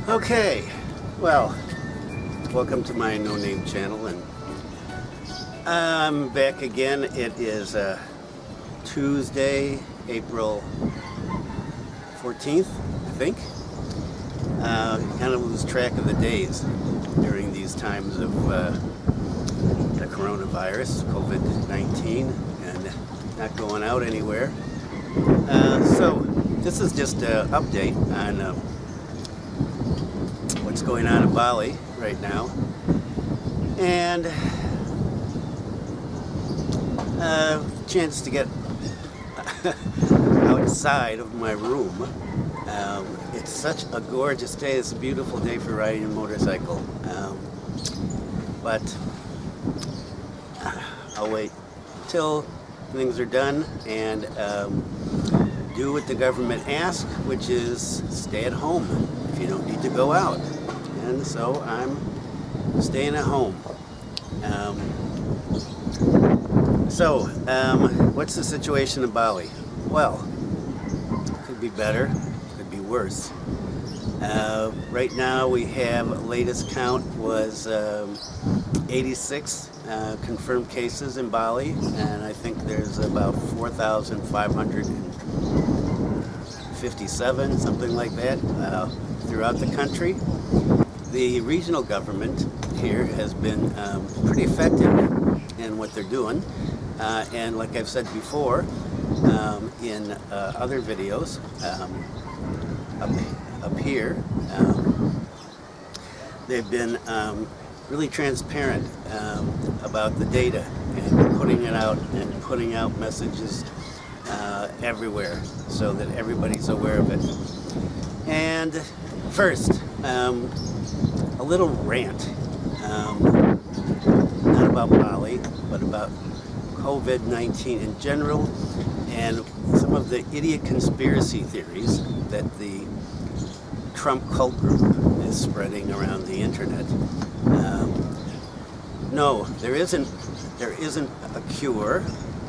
Okay, well, welcome to my no-name channel, and I'm back again. It is Tuesday, April 14th, I think. Kind of lose track of the days during these times of the coronavirus, COVID-19, and not going out anywhere. So this is just an update on what's going on in Bali right now, and chance to get outside of my room. It's such a gorgeous day. It's a beautiful day for riding a motorcycle, but I'll wait till things are done and do what the government asks, which is stay at home if you don't need to go out. And so I'm staying at home. What's the situation in Bali? Well, could be better, could be worse. Right now we have, latest count was 86 confirmed cases in Bali, and I think there's about 4,557, something like that, throughout the country. The regional government here has been pretty effective in what they're doing, and like I've said before in other videos up here, they've been really transparent about the data and putting it out and putting out messages everywhere so that everybody's aware of it. And first, a little rant, not about Bali, but about COVID-19 in general, and some of the idiot conspiracy theories that the Trump cult group is spreading around the internet. No, there isn't a cure.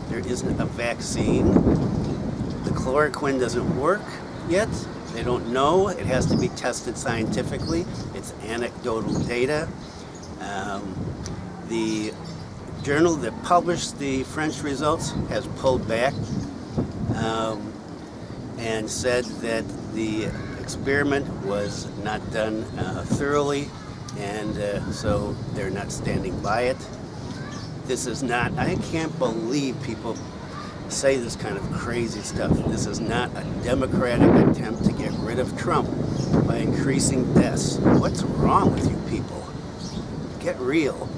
There isn't a vaccine. The chloroquine doesn't work yet. They don't know. It has to be tested scientifically. It's anecdotal data. The journal that published the French results has pulled back and said that the experiment was not done thoroughly, and so they're not standing by it. This is not, I can't believe people say this kind of crazy stuff. This is not a democratic attempt to get rid of Trump by increasing deaths. What's wrong with you people? Get real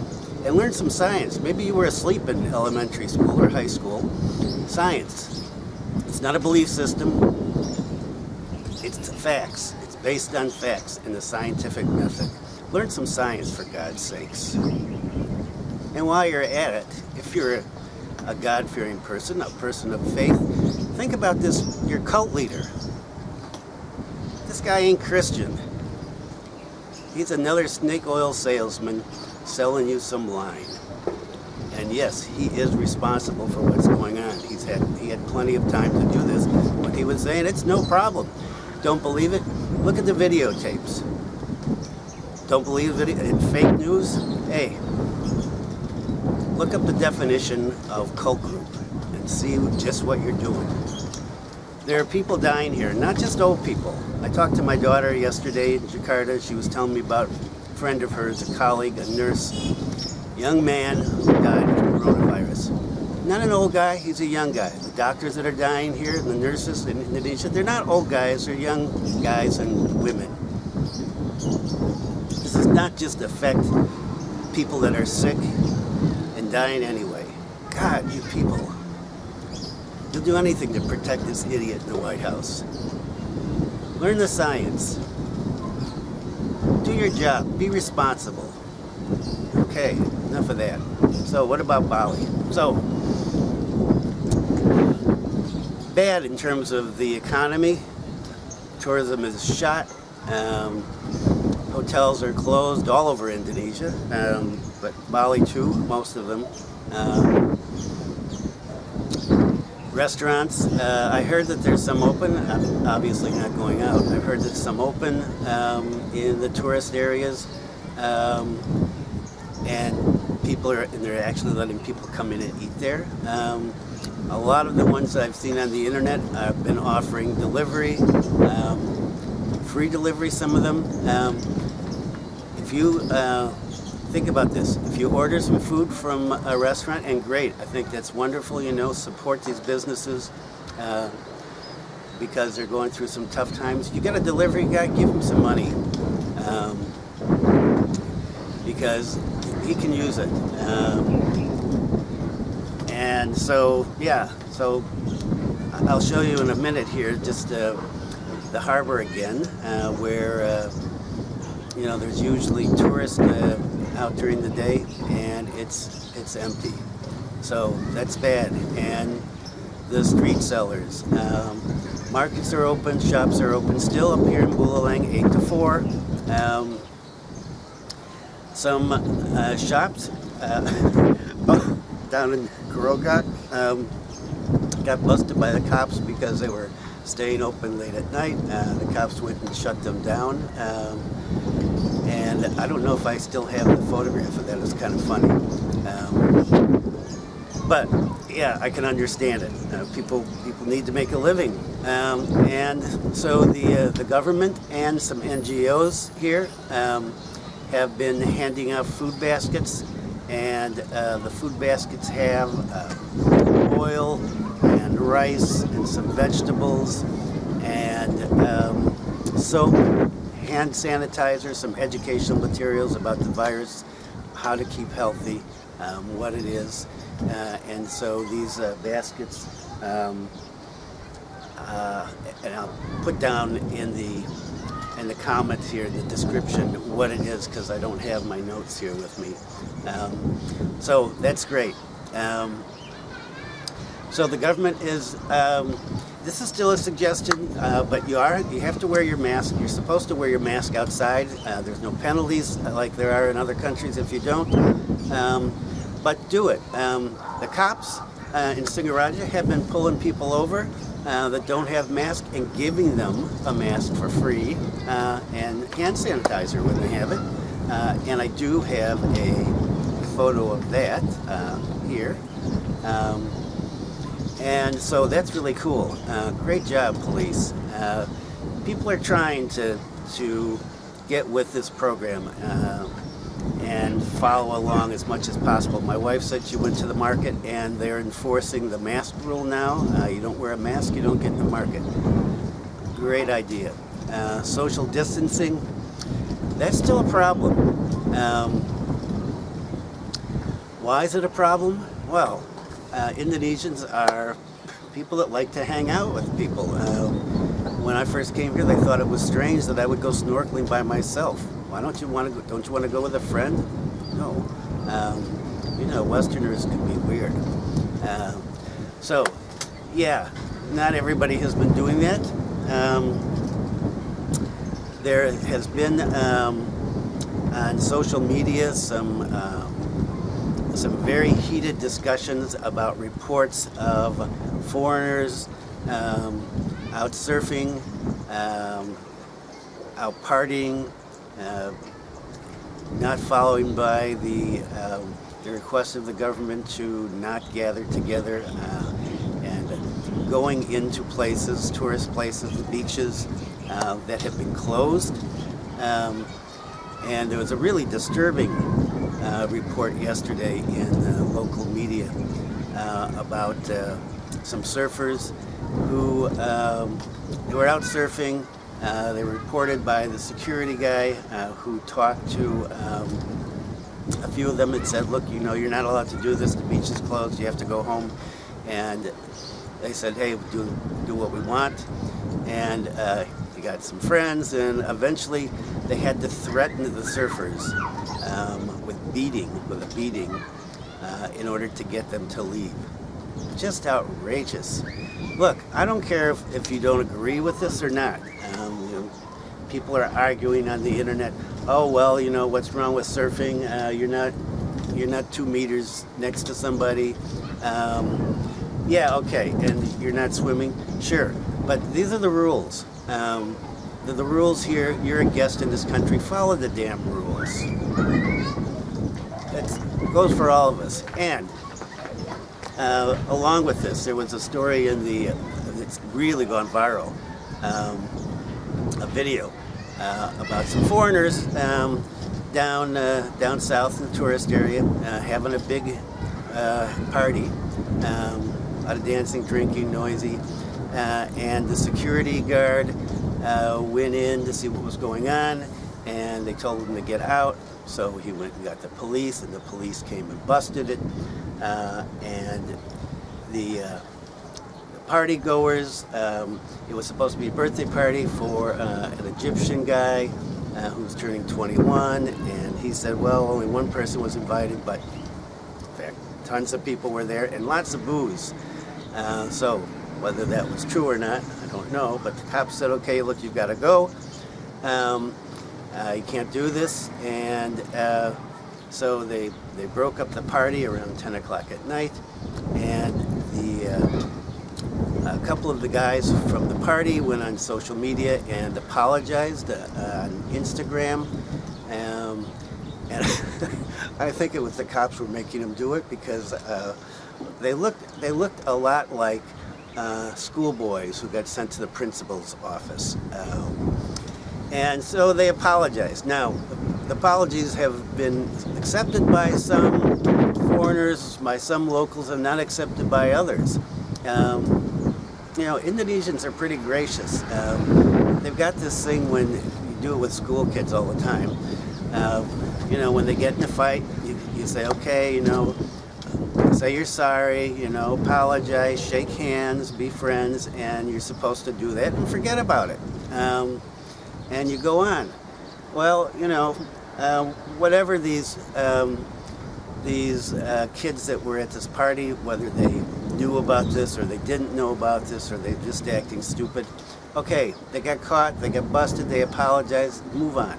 and learn some science. Maybe you were asleep in elementary school or high school. Science. It's not a belief system. It's facts. It's based on facts and the scientific method. Learn some science, for God's sakes. And while you're at it, if you're a God-fearing person, a person of faith, think about this, your cult leader. This guy ain't Christian. He's another snake oil salesman selling you some line. And yes, he is responsible for what's going on. He had plenty of time to do this, but he was saying it's no problem. Don't believe it? Look at the videotapes. Don't believe it in fake news? Hey, look up the definition of cult group and see just what you're doing. There are people dying here, not just old people. I talked to my daughter yesterday in Jakarta. She was telling me about a friend of hers, a colleague, a nurse, young man who died of coronavirus. Not an old guy, he's a young guy. The doctors that are dying here, the nurses in Indonesia, they're not old guys, they're young guys and women. This does not just affect people that are sick and dying anyway. God, you people. You'll do anything to protect this idiot in the White House. Learn the science. Do your job. Be responsible. Okay, enough of that. So what about Bali? So, bad in terms of the economy. Tourism is shot. Hotels are closed all over Indonesia, but Bali too, most of them. Restaurants, I heard that there's some open. I'm obviously not going out. I've heard that some open in the tourist areas, and they're actually letting people come in and eat there. A lot of the ones I've seen on the internet have been offering delivery, free delivery, some of them. If you think about this, if you order some food from a restaurant, and great, I think that's wonderful, support these businesses because they're going through some tough times. You got a delivery guy, give him some money because he can use it. And so, yeah, so I'll show you in a minute here just the harbor again, where there's usually tourists out during the day, and it's empty. So that's bad. And the street sellers, markets are open, shops are open still up here in Bulalang, 8 to 4. Some shops down in Kurogat got busted by the cops because they were staying open late at night. The cops went and shut them down. And I don't know if I still have the photograph of that. It was kind of funny. But yeah, I can understand it. People need to make a living. And so the government and some NGOs here have been handing out food baskets. And the food baskets have oil and rice and some vegetables and soap, hand sanitizer, some educational materials about the virus, how to keep healthy, what it is. And so these baskets, and I'll put down in the comments here, the description, what it is, because I don't have my notes here with me. So that's great. So the government is, this is still a suggestion, but you have to wear your mask. You're supposed to wear your mask outside. There's no penalties like there are in other countries if you don't. But do it. The cops in Singaraja have been pulling people over that don't have masks and giving them a mask for free and hand sanitizer when they have it. And I do have a photo of that here. And so that's really cool. Great job, police. People are trying to get with this program and follow along as much as possible. My wife said she went to the market and they're enforcing the mask rule now. You don't wear a mask, you don't get in the market. Great idea. Social distancing, that's still a problem. Why is it a problem? Well, Indonesians are people that like to hang out with people. When I first came here, they thought it was strange that I would go snorkeling by myself. Why don't you want to go? Don't you want to go with a friend? No. Westerners can be weird. So, yeah, not everybody has been doing that. There has been on social media some very heated discussions about reports of foreigners out surfing, out partying, not following by the request of the government to not gather together, and going into places, tourist places, beaches that have been closed. And there was a really disturbing report yesterday in local media about some surfers who were out surfing. They were reported by the security guy who talked to a few of them and said, look, you're not allowed to do this. The beach is closed. You have to go home. And they said, hey, do what we want. And he got some friends, and eventually they had to threaten the surfers with a beating in order to get them to leave. Just outrageous. Look, I don't care if you don't agree with this or not. People are arguing on the internet. Oh well, what's wrong with surfing? You're not 2 meters next to somebody. Yeah, okay, and you're not swimming? Sure, but these are the rules. The rules here, you're a guest in this country, follow the damn rules. It goes for all of us. And along with this, there was a story in it's really gone viral, a video about some foreigners down south in the tourist area having a big party, a lot of dancing, drinking, noisy, and the security guard went in to see what was going on, and they told him to get out. So he went and got the police, and the police came and busted it. And the party goers, it was supposed to be a birthday party for an Egyptian guy who was turning 21, and he said, well, only one person was invited, but in fact, tons of people were there, and lots of booze. So whether that was true or not, I don't know, but the cops said, okay, look, you've got to go. You can't do this, and so they broke up the party around 10 o'clock at night, and a couple of the guys from the party went on social media and apologized on Instagram, and I think it was the cops were making them do it because they looked a lot like schoolboys who got sent to the principal's office. And so they apologized. Now, the apologies have been accepted by some foreigners, by some locals, and not accepted by others. You know, Indonesians are pretty gracious. They've got this thing when you do it with school kids all the time. You know, when they get in a fight, you say, okay, you know, say you're sorry, you know, apologize, shake hands, be friends, and you're supposed to do that and forget about it. And you go on. Well, you know, whatever these kids that were at this party, whether they knew about this or they didn't know about this or they're just acting stupid, okay, they got caught, they got busted, they apologized, move on.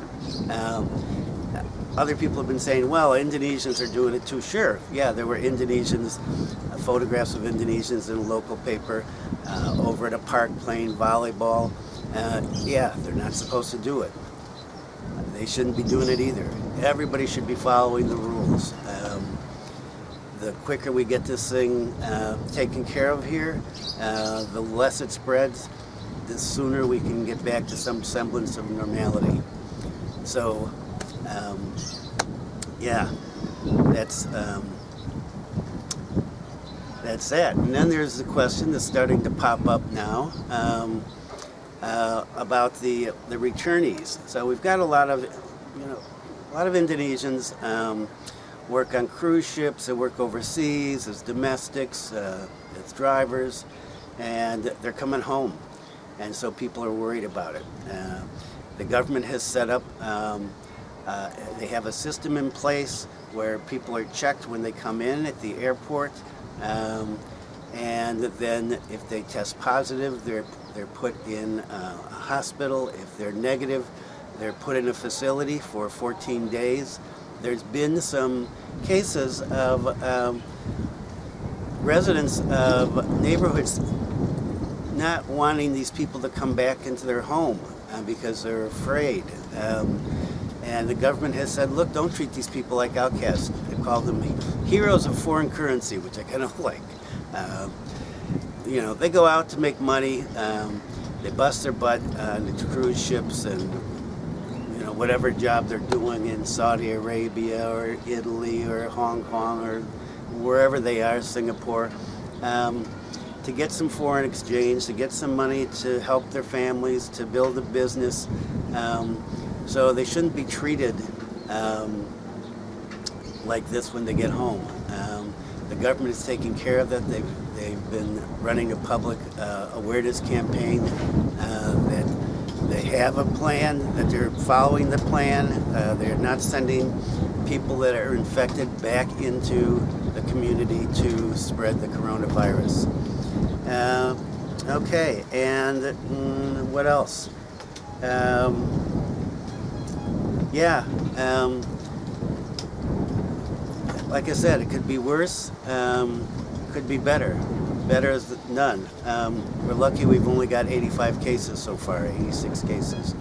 Other people have been saying, well, Indonesians are doing it too. Sure, yeah, there were Indonesians, photographs of Indonesians in a local paper over at a park playing volleyball. Yeah, they're not supposed to do it. They shouldn't be doing it either. Everybody should be following the rules. The quicker we get this thing taken care of here, the less it spreads, the sooner we can get back to some semblance of normality. So, yeah, that's that. And then there's the question that's starting to pop up now. About the returnees. So we've got a lot of Indonesians work on cruise ships, they work overseas as domestics, as drivers, and they're coming home. And so people are worried about it. The government has set up, they have a system in place where people are checked when they come in at the airport, and then if they test positive, they're put in a hospital. If they're negative, they're put in a facility for 14 days. There's been some cases of residents of neighborhoods not wanting these people to come back into their home because they're afraid. And the government has said, look, don't treat these people like outcasts. They call them heroes of foreign currency, which I kind of like. You know, they go out to make money, they bust their butt on the cruise ships and, you know, whatever job they're doing in Saudi Arabia or Italy or Hong Kong or wherever they are, Singapore, to get some foreign exchange, to get some money to help their families, to build a business. So they shouldn't be treated like this when they get home. The government is taking care of that. They've been running a public awareness campaign that they have a plan, that they're following the plan. They're not sending people that are infected back into the community to spread the coronavirus. Okay, and what else? Like I said, it could be worse, could be better. better as none. We're lucky we've only got 85 cases so far, 86 cases.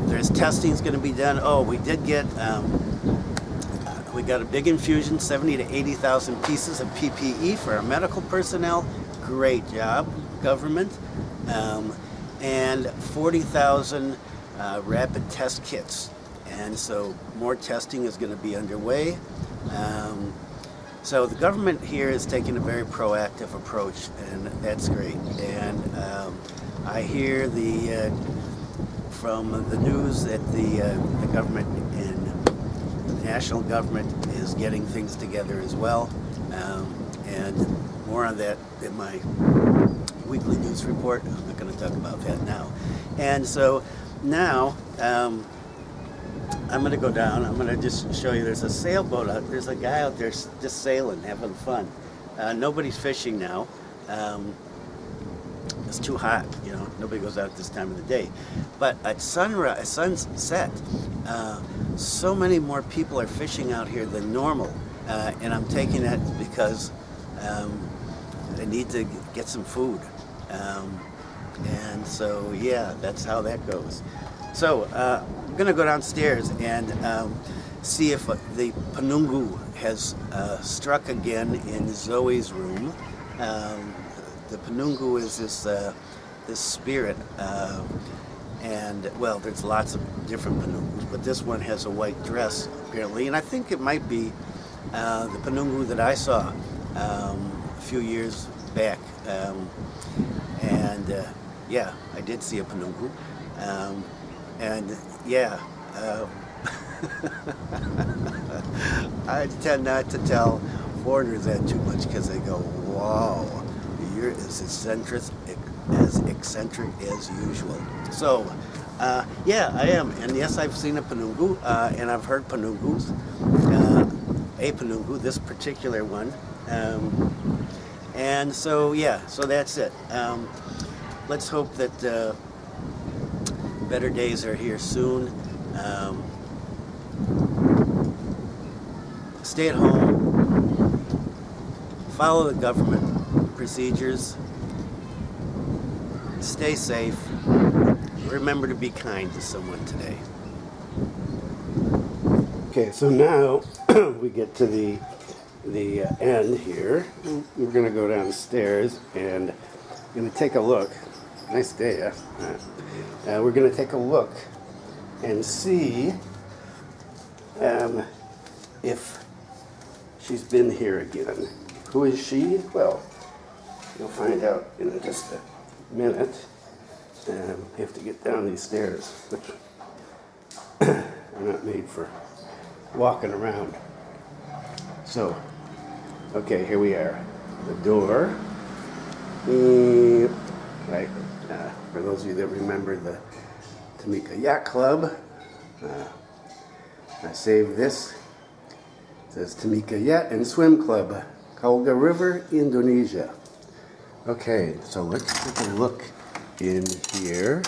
There's testing's going to be done. Oh, we did get, we got a big infusion, 70 to 80,000 pieces of PPE for our medical personnel. Great job, government. And 40,000 rapid test kits. And so more testing is going to be underway. So the government here is taking a very proactive approach, and that's great. And I hear from the news that the government and the national government is getting things together as well. And more on that in my weekly news report. I'm not going to talk about that now. And so now, I'm going to go down. I'm going to just show you. There's a sailboat out. There's a guy out there just sailing, having fun. Nobody's fishing now. It's too hot, you know. Nobody goes out this time of the day. But at sunrise, sunset, so many more people are fishing out here than normal. And I'm taking that because I need to get some food. And so, yeah, that's how that goes. So, I'm going to go downstairs and see if the penunggu has struck again in Zoey's room. The penunggu is this spirit, and well, there's lots of different penunggus, but this one has a white dress apparently, and I think it might be the penunggu that I saw a few years back. Yeah, I did see a penunggu. And yeah, I tend not to tell foreigners that too much because they go, wow, you're as eccentric as usual. So, yeah, I am. And yes, I've seen a penunggu, and I've heard penunggus. A penunggu, this particular one. And so, yeah, so that's it. Let's hope that better days are here soon. Stay at home. Follow the government procedures. Stay safe. Remember to be kind to someone today. Okay, so now we get to the end here. We're going to go downstairs and I'm going to take a look. Nice day, huh? We're going to take a look and see if she's been here again. Who is she? Well, you'll find out in just a minute. I have to get down these stairs, which are not made for walking around. So, okay, here we are. The door. Right. For those of you that remember the Tamika Yacht Club, I saved this. It says Tamika Yacht and Swim Club, Kalga River, Indonesia. Okay, so let's take a look in here.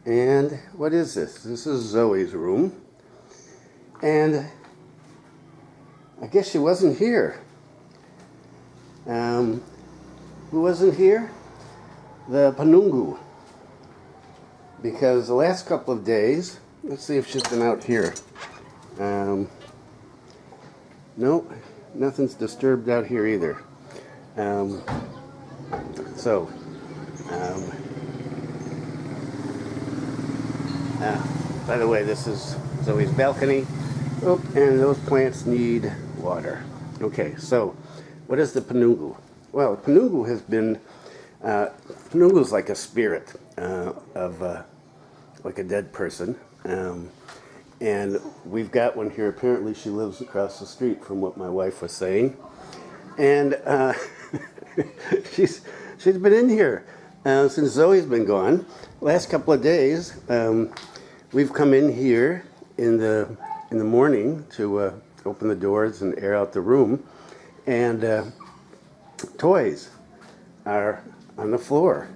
And what is this? This is Zoe's room. And I guess she wasn't here. Who wasn't here? The penunggu. Because the last couple of days, let's see if she's been out here. Nope, nothing's disturbed out here either. By the way, this is Zoe's balcony. Oh, and those plants need water. Okay, so what is the penunggu? Well, penunggu has been, penunggu is like a spirit of like a dead person. And we've got one here. Apparently she lives across the street from what my wife was saying. And she's been in here since Zoe's been gone. Last couple of days, we've come in here in the morning to open the doors and air out the room. And toys are on the floor.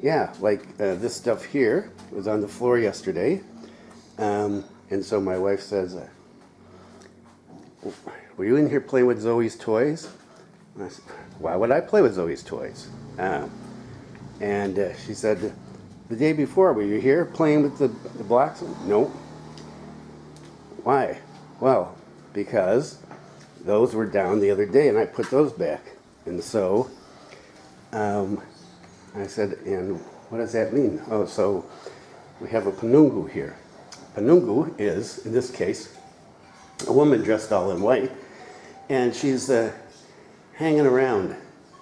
Yeah, like this stuff here was on the floor yesterday. And so my wife says, were you in here playing with Zoe's toys? I said, why would I play with Zoe's toys? And she said, the day before, were you here playing with the blocks? No. Why? Well, because those were down the other day and I put those back. And so I said, and what does that mean? Oh, so we have a penunggu here. Penunggu is, in this case, a woman dressed all in white, and she's hanging around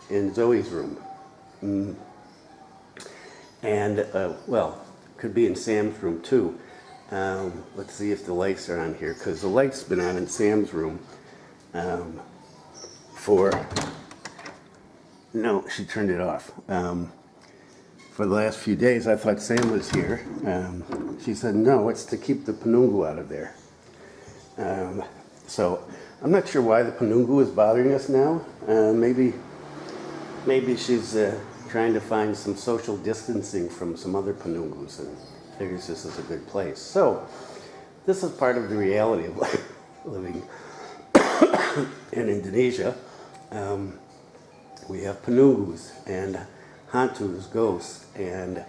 in Zoe's room. And, well, could be in Sam's room too. Let's see if the lights are on here, because the light's been on in Sam's room no, she turned it off. For the last few days, I thought Sam was here. She said, no, it's to keep the penunggu out of there. So I'm not sure why the penunggu is bothering us now. Maybe she's trying to find some social distancing from some other penunggus and figures this is a good place. So this is part of the reality of living in Indonesia. We have penunggus and hantus, ghosts, and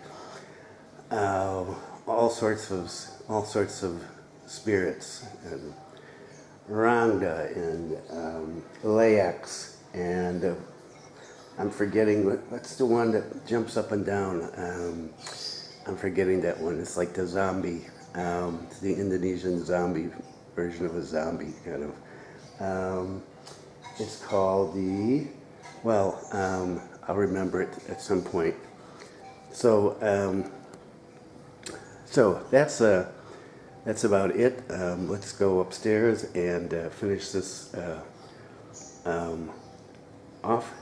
all sorts of spirits, and ranga and layaks, and I'm forgetting what's the one that jumps up and down. I'm forgetting that one. It's like the zombie, the Indonesian zombie version of a zombie kind of. It's called the. Well, I'll remember it at some point. So, that's about it. Let's go upstairs and finish this off.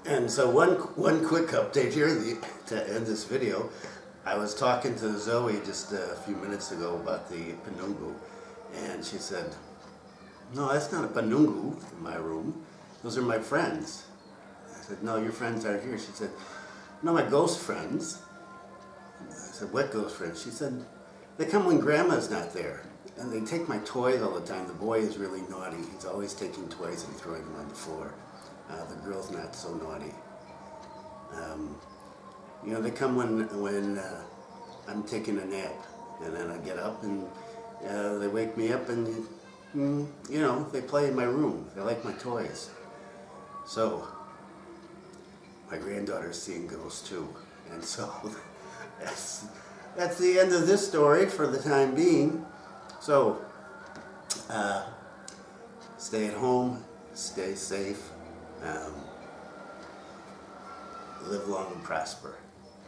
And so one quick update here to end this video. I was talking to Zoe just a few minutes ago about the penunggu, and she said, no, that's not a penunggu in my room. Those are my friends. I said, no, your friends aren't here. She said, no, my ghost friends. I said, what ghost friends? She said, they come when Grandma's not there, and they take my toys all the time. The boy is really naughty. He's always taking toys and throwing them on the floor. The girl's not so naughty. You know, they come when I'm taking a nap, and then I get up and they wake me up and, you know, they play in my room. They like my toys. So, my granddaughter's seeing ghosts too. And so, that's the end of this story for the time being. So, stay at home, stay safe, live long and prosper.